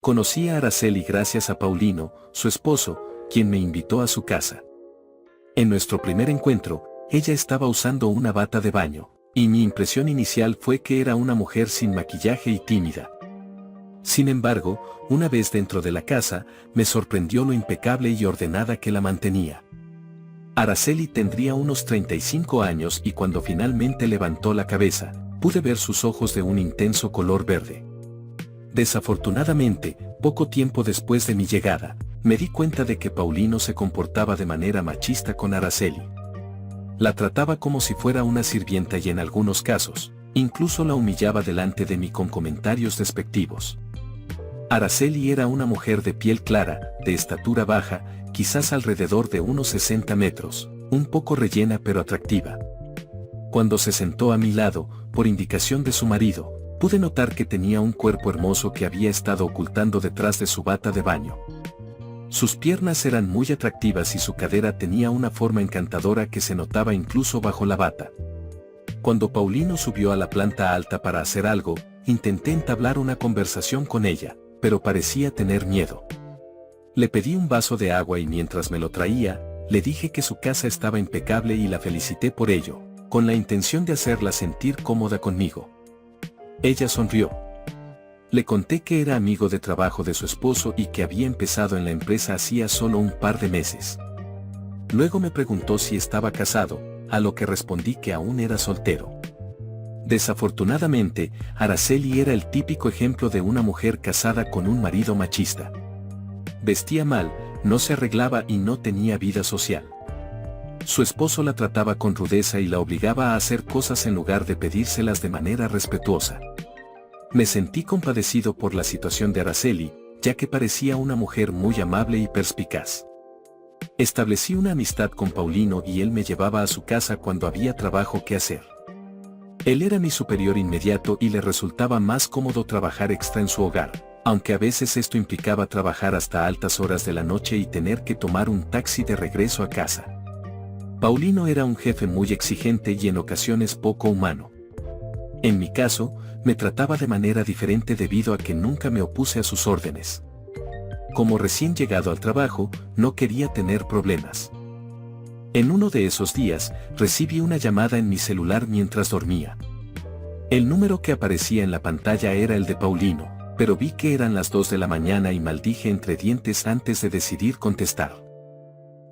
Conocí a Araceli gracias a Paulino, su esposo, quien me invitó a su casa. En nuestro primer encuentro, ella estaba usando una bata de baño, y mi impresión inicial fue que era una mujer sin maquillaje y tímida. Sin embargo, una vez dentro de la casa, me sorprendió lo impecable y ordenada que la mantenía. Araceli tendría unos 35 años y cuando finalmente levantó la cabeza, pude ver sus ojos de un intenso color verde. Desafortunadamente, poco tiempo después de mi llegada, me di cuenta de que Paulino se comportaba de manera machista con Araceli. La trataba como si fuera una sirvienta y en algunos casos, incluso la humillaba delante de mí con comentarios despectivos. Araceli era una mujer de piel clara, de estatura baja, quizás alrededor de unos 60 metros, un poco rellena pero atractiva. Cuando se sentó a mi lado, por indicación de su marido, pude notar que tenía un cuerpo hermoso que había estado ocultando detrás de su bata de baño. Sus piernas eran muy atractivas y su cadera tenía una forma encantadora que se notaba incluso bajo la bata. Cuando Paulino subió a la planta alta para hacer algo, intenté entablar una conversación con ella, pero parecía tener miedo. Le pedí un vaso de agua y mientras me lo traía, le dije que su casa estaba impecable y la felicité por ello, con la intención de hacerla sentir cómoda conmigo. Ella sonrió. Le conté que era amigo de trabajo de su esposo y que había empezado en la empresa hacía solo un par de meses. Luego me preguntó si estaba casado, a lo que respondí que aún era soltero. Desafortunadamente, Araceli era el típico ejemplo de una mujer casada con un marido machista. Vestía mal, no se arreglaba y no tenía vida social. Su esposo la trataba con rudeza y la obligaba a hacer cosas en lugar de pedírselas de manera respetuosa. Me sentí compadecido por la situación de Araceli, ya que parecía una mujer muy amable y perspicaz. Establecí una amistad con Paulino y él me llevaba a su casa cuando había trabajo que hacer. Él era mi superior inmediato y le resultaba más cómodo trabajar extra en su hogar, aunque a veces esto implicaba trabajar hasta altas horas de la noche y tener que tomar un taxi de regreso a casa. Paulino era un jefe muy exigente y en ocasiones poco humano. En mi caso, me trataba de manera diferente debido a que nunca me opuse a sus órdenes. Como recién llegado al trabajo, no quería tener problemas. En uno de esos días, recibí una llamada en mi celular mientras dormía. El número que aparecía en la pantalla era el de Paulino, pero vi que eran las 2 de la mañana y maldije entre dientes antes de decidir contestar.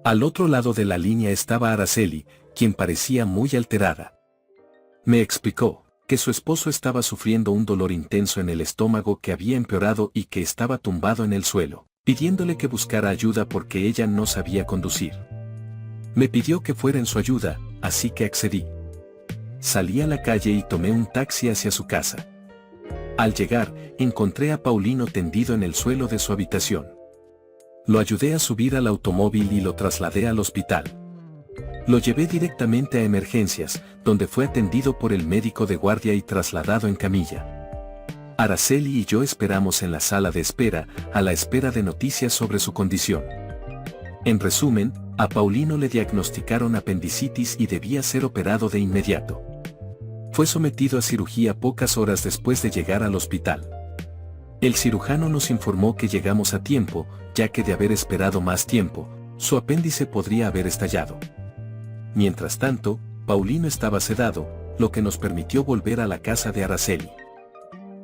Al otro lado de la línea estaba Araceli, quien parecía muy alterada. Me explicó que su esposo estaba sufriendo un dolor intenso en el estómago que había empeorado y que estaba tumbado en el suelo, pidiéndole que buscara ayuda porque ella no sabía conducir. Me pidió que fuera en su ayuda, así que accedí. Salí a la calle y tomé un taxi hacia su casa. Al llegar, encontré a Paulino tendido en el suelo de su habitación. Lo ayudé a subir al automóvil y lo trasladé al hospital. Lo llevé directamente a emergencias, donde fue atendido por el médico de guardia y trasladado en camilla. Araceli y yo esperamos en la sala de espera, a la espera de noticias sobre su condición. En resumen, a Paulino le diagnosticaron apendicitis y debía ser operado de inmediato. Fue sometido a cirugía pocas horas después de llegar al hospital. El cirujano nos informó que llegamos a tiempo, ya que de haber esperado más tiempo, su apéndice podría haber estallado. Mientras tanto, Paulino estaba sedado, lo que nos permitió volver a la casa de Araceli.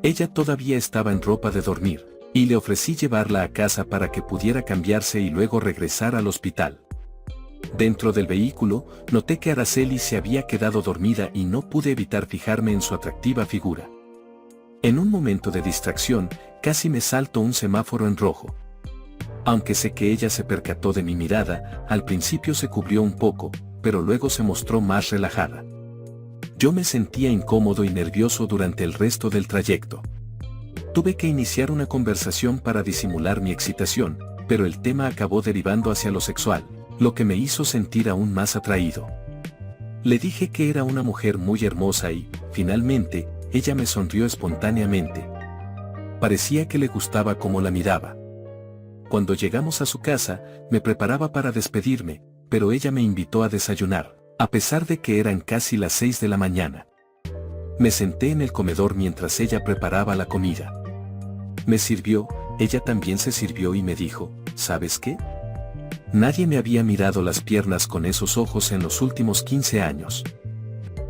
Ella todavía estaba en ropa de dormir, y le ofrecí llevarla a casa para que pudiera cambiarse y luego regresar al hospital. Dentro del vehículo, noté que Araceli se había quedado dormida y no pude evitar fijarme en su atractiva figura. En un momento de distracción, casi me saltó un semáforo en rojo. Aunque sé que ella se percató de mi mirada, al principio se cubrió un poco, pero luego se mostró más relajada. Yo me sentía incómodo y nervioso durante el resto del trayecto. Tuve que iniciar una conversación para disimular mi excitación, pero el tema acabó derivando hacia lo sexual, lo que me hizo sentir aún más atraído. Le dije que era una mujer muy hermosa y, finalmente, ella me sonrió espontáneamente. Parecía que le gustaba cómo la miraba. Cuando llegamos a su casa, me preparaba para despedirme, pero ella me invitó a desayunar, a pesar de que eran casi las 6 de la mañana. Me senté en el comedor mientras ella preparaba la comida. Me sirvió, ella también se sirvió y me dijo, ¿sabes qué? Nadie me había mirado las piernas con esos ojos en los últimos 15 años.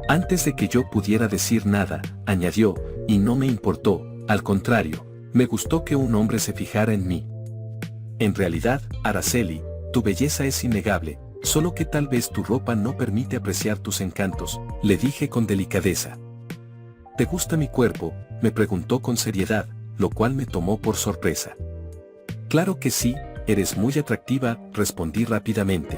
Antes de que yo pudiera decir nada, añadió, y no me importó, al contrario, me gustó que un hombre se fijara en mí. En realidad, Araceli, tu belleza es innegable, solo que tal vez tu ropa no permite apreciar tus encantos, le dije con delicadeza. ¿Te gusta mi cuerpo?, me preguntó con seriedad, lo cual me tomó por sorpresa. Claro que sí, eres muy atractiva, respondí rápidamente.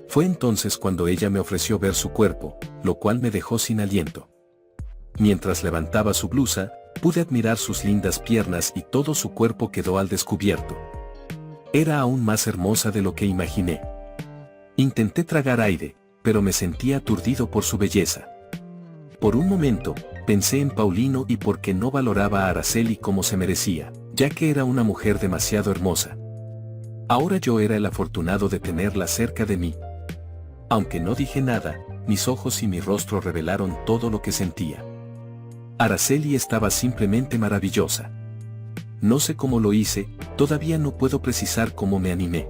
Fue entonces cuando ella me ofreció ver su cuerpo, lo cual me dejó sin aliento. Mientras levantaba su blusa, pude admirar sus lindas piernas y todo su cuerpo quedó al descubierto. Era aún más hermosa de lo que imaginé. Intenté tragar aire, pero me sentía aturdido por su belleza. Por un momento, pensé en Paulino y por qué no valoraba a Araceli como se merecía, ya que era una mujer demasiado hermosa. Ahora yo era el afortunado de tenerla cerca de mí. Aunque no dije nada, mis ojos y mi rostro revelaron todo lo que sentía. Araceli estaba simplemente maravillosa. No sé cómo lo hice, todavía no puedo precisar cómo me animé.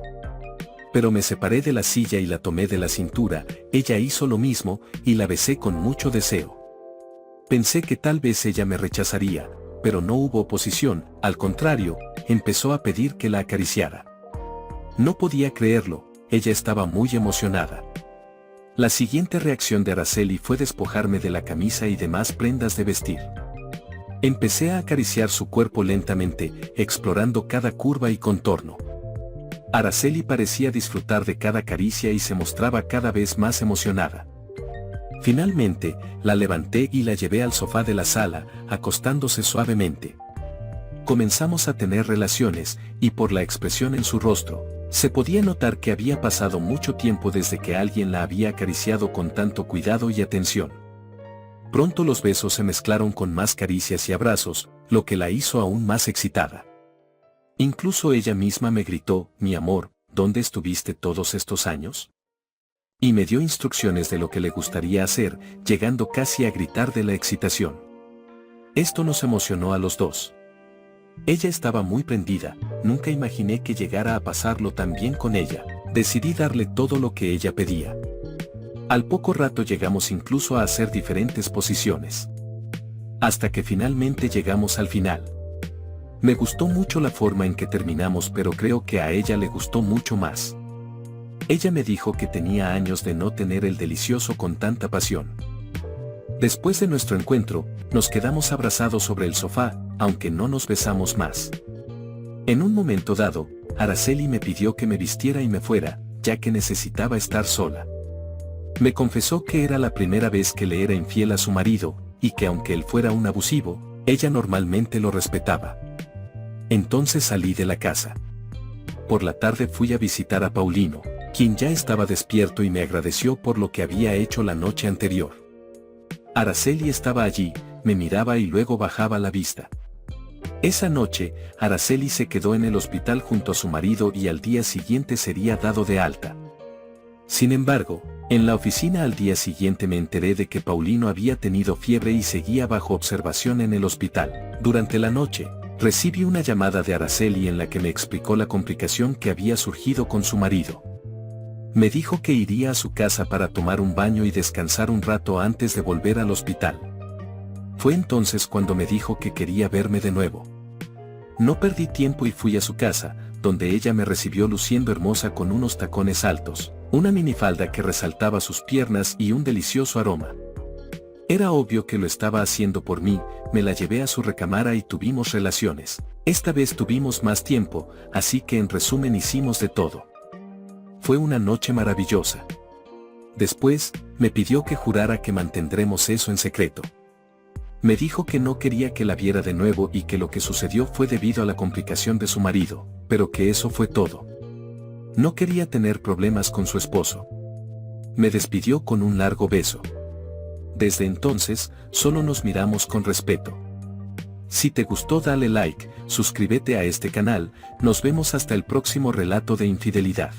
Pero me separé de la silla y la tomé de la cintura, ella hizo lo mismo, y la besé con mucho deseo. Pensé que tal vez ella me rechazaría, pero no hubo oposición, al contrario, empezó a pedir que la acariciara. No podía creerlo, ella estaba muy emocionada. La siguiente reacción de Araceli fue despojarme de la camisa y demás prendas de vestir. Empecé a acariciar su cuerpo lentamente, explorando cada curva y contorno. Araceli parecía disfrutar de cada caricia y se mostraba cada vez más emocionada. Finalmente, la levanté y la llevé al sofá de la sala, acostándose suavemente. Comenzamos a tener relaciones, y por la expresión en su rostro, se podía notar que había pasado mucho tiempo desde que alguien la había acariciado con tanto cuidado y atención. Pronto los besos se mezclaron con más caricias y abrazos, lo que la hizo aún más excitada. Incluso ella misma me gritó, mi amor, ¿dónde estuviste todos estos años? Y me dio instrucciones de lo que le gustaría hacer, llegando casi a gritar de la excitación. Esto nos emocionó a los dos. Ella estaba muy prendida, nunca imaginé que llegara a pasarlo tan bien con ella, decidí darle todo lo que ella pedía. Al poco rato llegamos incluso a hacer diferentes posiciones. Hasta que finalmente llegamos al final. Me gustó mucho la forma en que terminamos, pero creo que a ella le gustó mucho más. Ella me dijo que tenía años de no tener el delicioso con tanta pasión. Después de nuestro encuentro, nos quedamos abrazados sobre el sofá, aunque no nos besamos más. En un momento dado, Araceli me pidió que me vistiera y me fuera, ya que necesitaba estar sola. Me confesó que era la primera vez que le era infiel a su marido, y que aunque él fuera un abusivo, ella normalmente lo respetaba. Entonces salí de la casa. Por la tarde fui a visitar a Paulino, quien ya estaba despierto y me agradeció por lo que había hecho la noche anterior. Araceli estaba allí, me miraba y luego bajaba la vista. Esa noche, Araceli se quedó en el hospital junto a su marido y al día siguiente sería dado de alta. Sin embargo, en la oficina al día siguiente me enteré de que Paulino había tenido fiebre y seguía bajo observación en el hospital. Durante la noche, recibí una llamada de Araceli en la que me explicó la complicación que había surgido con su marido. Me dijo que iría a su casa para tomar un baño y descansar un rato antes de volver al hospital. Fue entonces cuando me dijo que quería verme de nuevo. No perdí tiempo y fui a su casa, donde ella me recibió luciendo hermosa con unos tacones altos, una minifalda que resaltaba sus piernas y un delicioso aroma. Era obvio que lo estaba haciendo por mí, me la llevé a su recámara y tuvimos relaciones. Esta vez tuvimos más tiempo, así que en resumen hicimos de todo. Fue una noche maravillosa. Después, me pidió que jurara que mantendremos eso en secreto. Me dijo que no quería que la viera de nuevo y que lo que sucedió fue debido a la complicación de su marido, pero que eso fue todo. No quería tener problemas con su esposo. Me despidió con un largo beso. Desde entonces, solo nos miramos con respeto. Si te gustó dale like, suscríbete a este canal, nos vemos hasta el próximo relato de infidelidad.